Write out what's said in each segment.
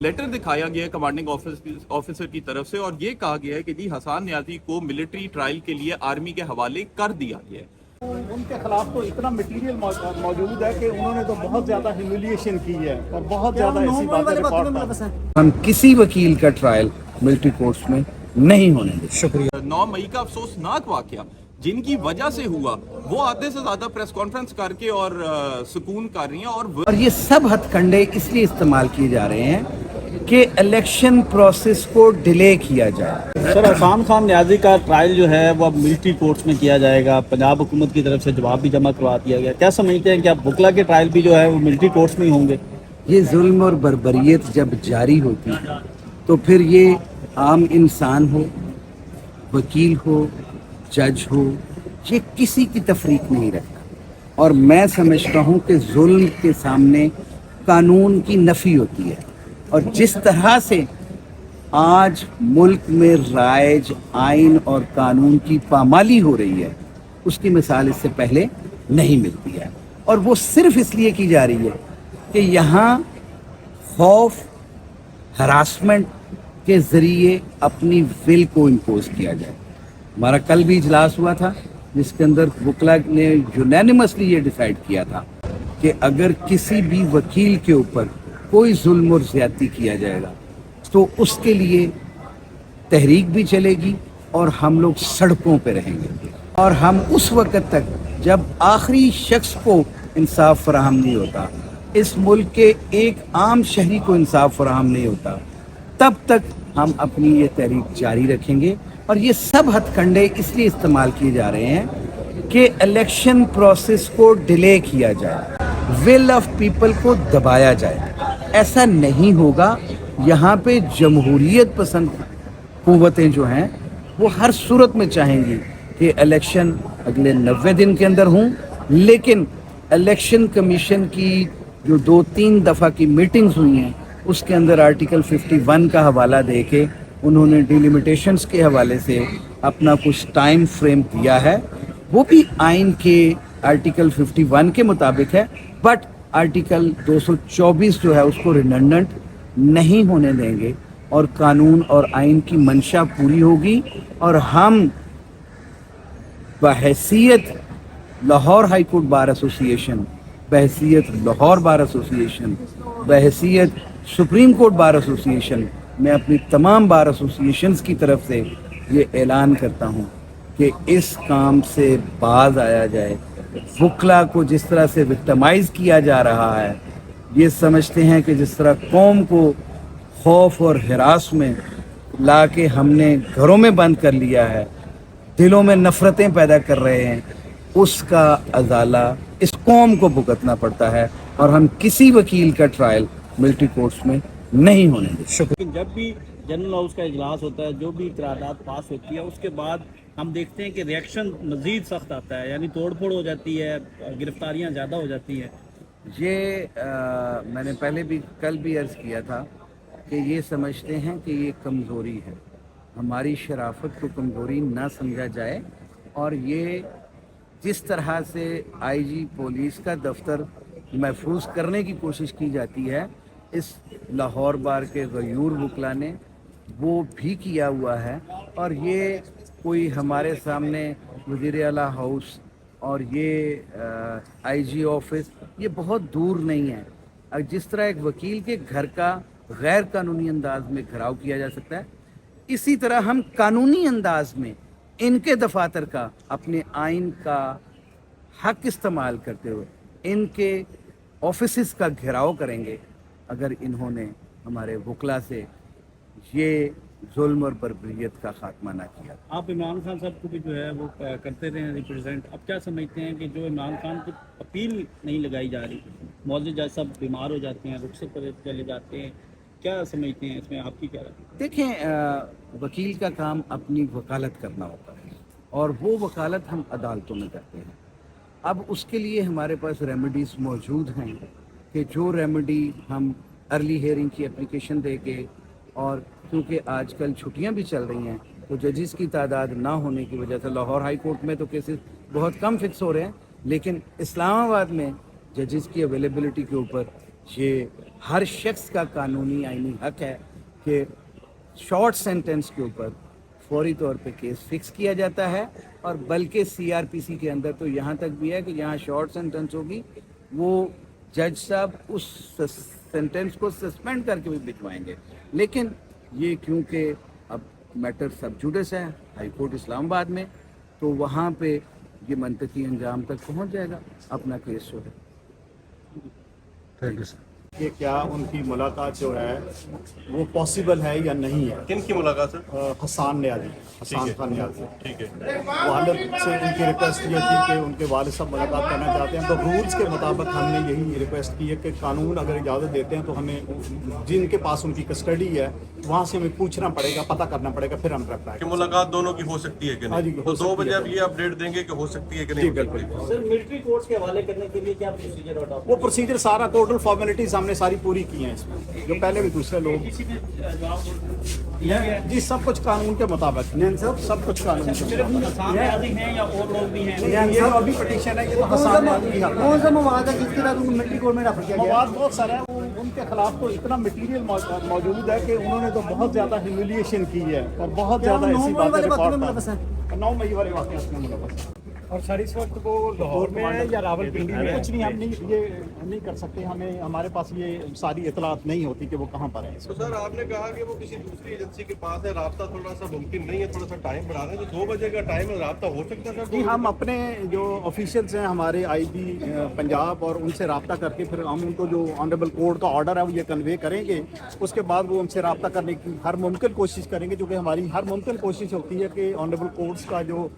Letter दिखाया गया है कमांडिंग ऑफिसर की तरफ से और ये कहा गया है कि जी हसान न्याजी को मिलिट्री ट्रायल के लिए आर्मी के हवाले कर दिया गया है। उनके खिलाफ तो इतना मटेरियल मौजूद है कि उन्होंने तो बहुत ज्यादा ह्यूमिलिएशन की है और बहुत ज्यादा ऐसी बातें रिकॉर्ड पर हम किसी वकील का ट्रायल मिलिट्री कोर्ट्स में नहीं होने देंगे। शुक्रिया। 9 मई का अफसोसनाक वाकया जिनकी वजह से हुआ वो आधे से ज्यादा प्रेस कॉन्फ्रेंस करके और सुकून कर रही हैं और ये सब हथकंडे इसलिए इस्तेमाल किए जा रहे हैं कि इलेक्शन प्रोसेस को डिले किया जाए। सर, हसान खान न्याजी का ट्रायल जो है वो अब मिलिट्री कोर्ट्स में किया जाएगा। पंजाब हुकूमत की तरफ से जवाब भी जमा करवा दिया गया। क्या समझते हैं कि अब बुकला के ट्रायल भी जो है वो मिलिट्री कोर्ट्स में ही होंगे? ये जुल्म और बर्बरियत जब जारी होती है तो फिर ये आम इंसान हो, वकील हो, जज हो, ये किसी की तफरीक नहीं रखता। और मैं समझता हूँ कि जुल्म के सामने कानून की नफ़ी होती है और जिस तरह से आज मुल्क में राइज आइन और कानून की पामाली हो रही है उसकी मिसाल इससे पहले नहीं मिलती है। और वो सिर्फ इसलिए की जा रही है कि यहाँ खौफ, हरासमेंट के ज़रिए अपनी विल को इम्पोज किया जाए। हमारा कल भी इजलास हुआ था जिसके अंदर वकला ने यूनानिमसली ये डिसाइड किया था कि अगर किसी भी वकील के ऊपर कोई जुल्म और ज़्यादती किया जाएगा तो उसके लिए तहरीक भी चलेगी और हम लोग सड़कों पे रहेंगे। और हम उस वक़्त तक जब आखिरी शख्स को इंसाफ फराहम नहीं होता, इस मुल्क के एक आम शहरी को इंसाफ फराहम नहीं होता, तब तक हम अपनी ये तहरीक जारी रखेंगे। और ये सब हथकंडे इसलिए इस्तेमाल किए जा रहे हैं कि इलेक्शन प्रोसेस को डिले किया जाए, विल ऑफ पीपल को दबाया जाए। ऐसा नहीं होगा। यहाँ पे जमहूरियत पसंद कुव्वतें जो हैं वो हर सूरत में चाहेंगी कि इलेक्शन अगले 90 दिन के अंदर हों, लेकिन इलेक्शन कमीशन की जो 2-3 दफ़ा की मीटिंग्स हुई हैं उसके अंदर आर्टिकल 51 का हवाला दे के उन्होंने डिलिमिटेशंस के हवाले से अपना कुछ टाइम फ्रेम दिया है। वो भी आइन के आर्टिकल 51 के मुताबिक है, बट आर्टिकल 224 जो है उसको रिडंडेंट नहीं होने देंगे और कानून और आइन की मंशा पूरी होगी। और हम बहैसियत Lahore high court bar association, बहैसियत लाहौर बार एसोसिएशन, बहैसियत सुप्रीम कोर्ट बार एसोसिएशन, मैं अपनी तमाम बार एसोसिएशंस की तरफ से ये ऐलान करता हूँ कि इस काम से बाज आया जाए। वकला को जिस तरह से विक्टिमाइज़ किया जा रहा है, ये समझते हैं कि जिस तरह कौम को खौफ और हिरास में ला के हमने घरों में बंद कर लिया है, दिलों में नफ़रतें पैदा कर रहे हैं, उसका अजाला इस कौम को भुगतना पड़ता है। और हम किसी वकील का ट्रायल मिलिट्री कोर्ट्स में नहीं होने देंगे। शुक्रिया। जब भी जनरल हाउस का इजलास होता है, जो भी करारदाद पास होती है, उसके बाद हम देखते हैं कि रिएक्शन मज़ीद सख्त आता है, यानी तोड़ फोड़ हो जाती है, गिरफ्तारियां ज़्यादा हो जाती हैं। ये मैंने पहले भी कल भी अर्ज़ किया था कि ये समझते हैं कि ये कमज़ोरी है। हमारी शराफत को कमज़ोरी ना समझा जाए। और ये जिस तरह से आईजी पुलिस का दफ्तर महफूज करने की कोशिश की जाती है, इस लाहौर बार के गयूर वकला ने वो भी किया हुआ है। और ये कोई हमारे सामने वज़ीर आला हाउस और ये आईजी ऑफिस ये बहुत दूर नहीं है। जिस तरह एक वकील के घर का गैर कानूनी अंदाज में घेराव किया जा सकता है, इसी तरह हम कानूनी अंदाज में इनके दफातर का अपने आइन का हक इस्तेमाल करते हुए इनके ऑफिसेस का घेराव करेंगे अगर इन्होंने हमारे वकला से ये जुल्म और बर्बरियत का खात्मा ना किया। आप इमरान खान साहब को भी जो है वो करते रहे हैं रिप्रेजेंट। अब क्या समझते हैं कि जो इमरान खान की अपील नहीं लगाई जा रही, मौजूद जज साहब बीमार हो जाते हैं, रुखसत पर चले जाते हैं, क्या समझते हैं इसमें? आपकी क्या राय? देखें, वकील का काम अपनी वकालत करना होता है और वो वकालत हम अदालतों में करते हैं। अब उसके लिए हमारे पास रेमेडीज़ मौजूद हैं कि जो रेमेडी हम अर्ली हेयरिंग की एप्लीकेशन दे के, और क्योंकि आजकल छुट्टियां भी चल रही हैं तो जजेस की तादाद ना होने की वजह से लाहौर हाई कोर्ट में तो केसेस बहुत कम फिक्स हो रहे हैं, लेकिन इस्लामाबाद में जजेस की अवेलेबिलिटी के ऊपर ये हर शख्स का कानूनी आईनी हक है कि शॉर्ट सेंटेंस के ऊपर फौरी तौर पे केस फिक्स किया जाता है, और बल्कि सीआरपीसी के अंदर तो यहाँ तक भी है कि जहाँ शॉर्ट सेंटेंस होगी वो जज साहब उस सेंटेंस को सस्पेंड करके भी भिजवाएंगे। लेकिन ये क्योंकि अब मैटर सब जुडिस है हाई कोर्ट इस्लामाबाद में, तो वहाँ पे ये मंतकी अंजाम तक पहुँच जाएगा अपना केस जो है। Thank you sir. कि क्या उनकी मुलाकात जो है वो पॉसिबल है या नहीं है। किन की मुलाकात सर? हसान न्याजी, हसान खान न्याजी। ठीक है। वालिद से उनकी रिक्वेस्ट ये थी कि उनके वालिद साहब मुलाकात करना चाहते हैं, तो रूल्स के मुताबिक हमने यही रिक्वेस्ट की है कि कानून अगर इजाज़त देते हैं तो हमें जिनके पास उनकी कस्टडी है वहाँ से हमें पूछना पड़ेगा, पता करना पड़ेगा, फिर हम रिप्लाई। कि मुलाकात दोनों की हो सकती है कि हाँ जी, नहीं? हो तो 2 सकती बजे है। आप ये अपडेट देंगे कि हो सकती है कि जी नहीं? बिल्कुल। सर मिलिट्री कोर्ट्स के हवाले करने के लिए क्या प्रोसीजर और वो प्रोसीजर सारा टोटल फॉर्मेलिटीज हमने सारी पूरी की हैं इसमें, जो पहले भी दूसरे लोग किसी ने जवाब दिया है? जी सब कुछ कानून के मुताबिक, सब कुछ कानून के सिर्फ हसान न्याजी हैं या और लोग भी हैं? ये जो अभी पिटीशन है ये तो हसान न्याजी की हक है। कौन सा मवाद है जिसके तहत उनको मिलिट्री कोर्ट में रेफर किया गया? मवाद बहुत सारा है, उनके खिलाफ तो इतना मटीरियल मौजूद है कि उन्होंने तो बहुत ज़्यादा ह्यूमिलिएशन की है और बहुत ज़्यादा क्या ऐसी 9 मई बातें वाले रिकॉर्ड वाक़े में मुलव्वस हैं? 9 मई वाले वाक़े में मुलव्वस हैं। और सर इस वक्त वो लाहौर में है या रावलपिंडी में? कुछ नहीं, हम नहीं कर सकते, हमें हमारे पास ये सारी इतलात नहीं होती कि वो कहाँ पर है। तो सर आपने कहा कि वो किसी दूसरी एजेंसी के पास है, राब्ता थोड़ा सा मुमकिन नहीं है, थोड़ा सा टाइम बढ़ा दें, तो 2 बजे का टाइम है, राब्ता हो सकता है सर? जी हम अपने जो ऑफिशियल्स हैं हमारे आईजी पंजाब और उनसे रब्ता करके फिर हम उनको जो ऑनरेबल कोर्ट का ऑर्डर है वो ये कन्वे करेंगे, उसके बाद वो उनसे रब्ता करने की हर मुमकिन कोशिश करेंगे, जो कि हमारी हर मुमकिन कोशिश होती है कि ऑनरेबल कोर्ट्स का जो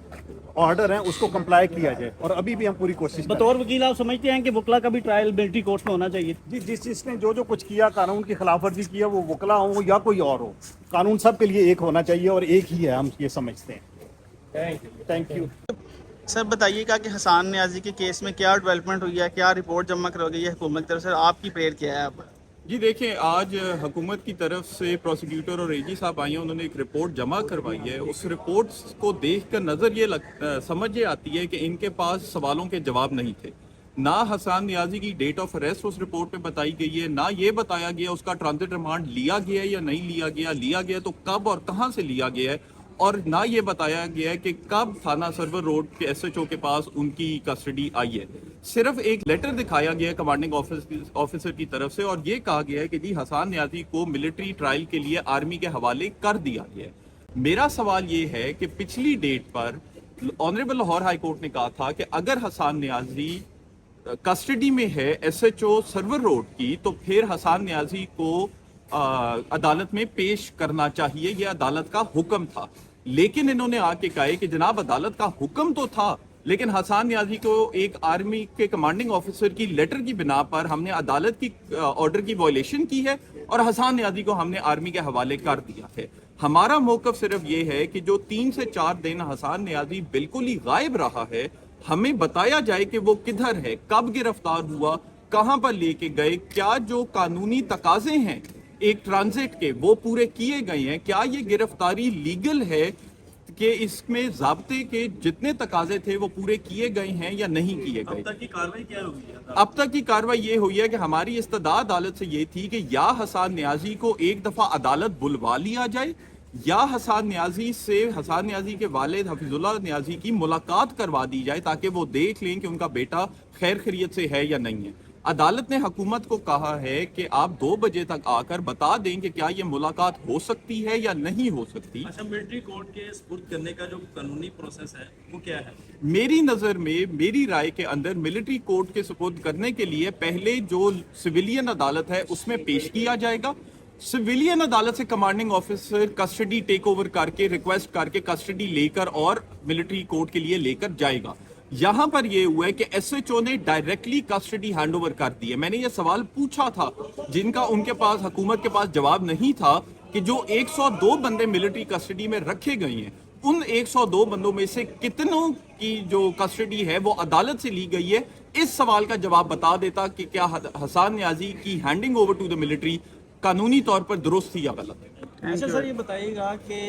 ऑर्डर है उसको कंप्लाई किया जाए, और अभी भी हम पूरी कोशिश कर रहे हैं। बतौर वकील आप समझते हैं कि वकला का भी ट्रायल मिलिट्री कोर्ट में होना चाहिए? जी जिसने जो कुछ किया, कानून की खिलाफ वर्जी किया, वो वकला हो या कोई और हो, कानून सब के लिए एक होना चाहिए और एक ही है, हम ये समझते हैं। Thank you. सर बताइएगा कि हसान न्याजी के केस में क्या डेवलपमेंट हुई है, क्या रिपोर्ट जमा करवाई है हुकूमत की तरफ से, आपकी प्रेयर क्या है अब? जी देखें, आज हुकूमत की तरफ से प्रोसिक्यूटर और एजी साहब आई हैं, उन्होंने एक रिपोर्ट जमा करवाई है। उस रिपोर्ट को देखकर नज़र ये समझ ये आती है कि इनके पास सवालों के जवाब नहीं थे। ना हसान न्याजी की डेट ऑफ अरेस्ट उस रिपोर्ट में बताई गई है, ना ये बताया गया उसका ट्रांजिट रिमांड लिया गया है या नहीं लिया गया तो कब और कहाँ से लिया गया है, और ना ये बताया गया है कि कब थाना सर्वर रोड के एसएचओ के पास उनकी कस्टडी आई है। सिर्फ एक लेटर दिखाया गया है कमांडिंग ऑफिसर की तरफ से, और ये कहा गया है कि जी हसान न्याजी को मिलिट्री ट्रायल के लिए आर्मी के हवाले कर दिया गया है। मेरा सवाल ये है कि पिछली डेट पर ऑनरेबल लाहौर हाई कोर्ट ने कहा था कि अगर हसान न्याजी कस्टडी में है एसएचओ सर्वर रोड की, तो फिर हसान न्याजी को अदालत में पेश करना चाहिए, यह अदालत का हुक्म था। लेकिन इन्होंने आके कहा कि जनाब अदालत का हुक्म तो था, लेकिन हसान न्याजी को एक आर्मी के कमांडिंग ऑफिसर की लेटर की बिना पर हमने अदालत की ऑर्डर की वायलेशन की है और हसान न्याजी को हमने आर्मी के हवाले कर दिया है। हमारा मौकफ सिर्फ ये है कि जो 3 से 4 दिन हसान न्याजी बिल्कुल ही गायब रहा है, हमें बताया जाए कि वो किधर है, कब गिरफ्तार हुआ, कहां पर लेके गए, क्या जो कानूनी तकाजे हैं एक ट्रांजिट के वो पूरे किए गए हैं, क्या ये गिरफ्तारी लीगल है कि इसमें ज़ाब्ते के जितने तकाजे थे वो पूरे किए गए हैं या नहीं किए गए। अब तक की कार्रवाई क्या हुई है? अब तक की कार्रवाई ये हुई है कि हमारी इस्तदा अदालत से ये थी कि या हसान न्याजी को एक दफ़ा अदालत बुलवा लिया जाए, या हसान न्याजी के वालिद हफीजुल्लाह न्याजी की मुलाकात करवा दी जाए ताकि वो देख लें कि उनका बेटा खैर खैरियत से है या नहीं है। अदालत ने हुकूमत को कहा है कि आप 2 बजे तक आकर बता दें कि क्या ये मुलाकात हो सकती है या नहीं हो सकती। अच्छा, मिलिट्री कोर्ट के सुपुर्द करने का जो कानूनी प्रोसेस है वो क्या है? मेरी नज़र में, मेरी राय के अंदर मिलिट्री कोर्ट के सुपुर्द करने के लिए पहले जो सिविलियन अदालत है उसमें पेश किया जाएगा। सिविलियन अदालत से commanding officer custody take over करके, रिक्वेस्ट करके कस्टडी लेकर और मिलिट्री कोर्ट के लिए लेकर जाएगा। यहां पर यह हुआ है कि एसएचओ ने डायरेक्टली कस्टडी हैंडओवर कर दी है। मैंने ये सवाल पूछा था जिनका उनके पास, हुकूमत के पास जवाब नहीं था, कि जो 102 बंदे मिलिट्री कस्टडी में रखे गए हैं, उन 102 बंदों में से कितनों की जो कस्टडी है वो अदालत से ली गई है। इस सवाल का जवाब बता देता कि क्या हसान न्याजी की handing over to the military कानूनी तौर पर दुरुस्त थी या गलत है। अच्छा सर, ये बताइएगा कि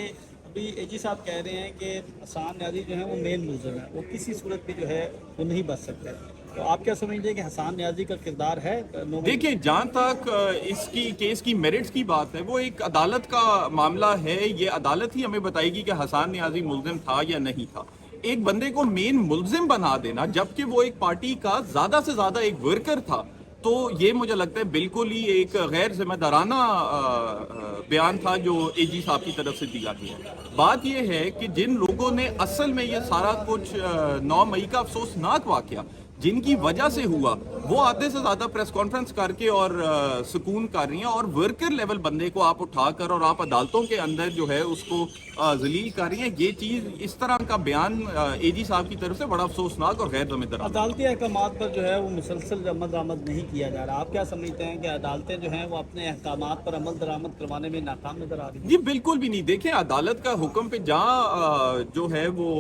अभी एजी साहब कह रहे हैं कि हसान न्याजी जो है वो मेन मुलज़िम है, वो किसी सूरत पे जो है वो नहीं बच सकते। تو آپ کیا سمجھتے ہیں کہ حسان نیازی کا کردار ہے لوگوں دیکھیں جہاں تک اس کی کیس کی میرٹس کی بات ہے وہ ایک عدالت کا معاملہ ہے. یہ عدالت ہی ہمیں بتائے گی کہ حسان نیازی ملزم تھا یا نہیں تھا. ایک بندے کو مین ملزم بنا دینا جبکہ وہ ایک پارٹی کا زیادہ سے زیادہ ایک ورکر تھا, تو یہ مجھے لگتا ہے بالکل ہی ایک غیر ذمہ دارانہ بیان تھا جو اے جی صاحب کی طرف سے دیا گیا. بات یہ ہے کہ جن لوگوں نے اصل میں یہ سارا کچھ 9 مئی کا افسوسناک واقعہ جن کی وجہ سے ہوا وہ آدھے سے زیادہ پریس کانفرنس کر کے اور سکون کر رہی ہیں, اور ورکر لیول بندے کو آپ اٹھا کر اور آپ عدالتوں کے اندر جو ہے اس کو ذلیل کر رہی ہیں. یہ چیز اس طرح کا بیان اے جی صاحب کی طرف سے بڑا افسوسناک اور غیر ذمہ دارانہ. عدالتی احکامات پر جو ہے وہ مسلسل عمل درآمد نہیں کیا جا رہا. آپ کیا سمجھتے ہیں کہ عدالتیں جو ہیں وہ اپنے احکامات پر عمل درآمد کروانے میں ناکام نظر آ رہی ہیں؟ جی بالکل بھی نہیں. دیکھیں عدالت کا حکم پہ جہاں جو ہے وہ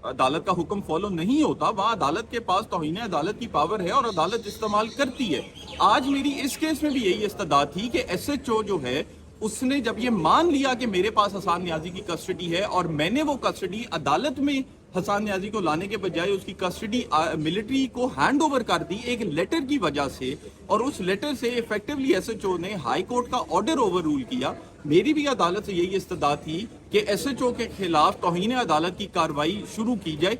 عدالت کا حکم فالو نہیں ہوتا وہاں عدالت کے پاس توہین عدالت کی پاور ہے اور عدالت استعمال کرتی ہے. آج میری اس کیس میں بھی یہی استدعا تھی کہ ایس ایچ او جو ہے اس نے جب یہ مان لیا کہ میرے پاس حسان نیازی کی کسٹڈی ہے اور میں نے وہ کسٹڈی عدالت میں حسان نیازی کو لانے کے بجائے اس کی کسٹڈی ملٹری کو ہینڈ اوور کر دی ایک لیٹر کی وجہ سے, اور اس لیٹر سے ایفیکٹولی ایس ایچ او نے ہائی کورٹ کا آرڈر اوور رول کیا. میری بھی عدالت سے یہی استدعا تھی کہ ایس ایچ او کے خلاف توہین عدالت کی کارروائی شروع کی جائے.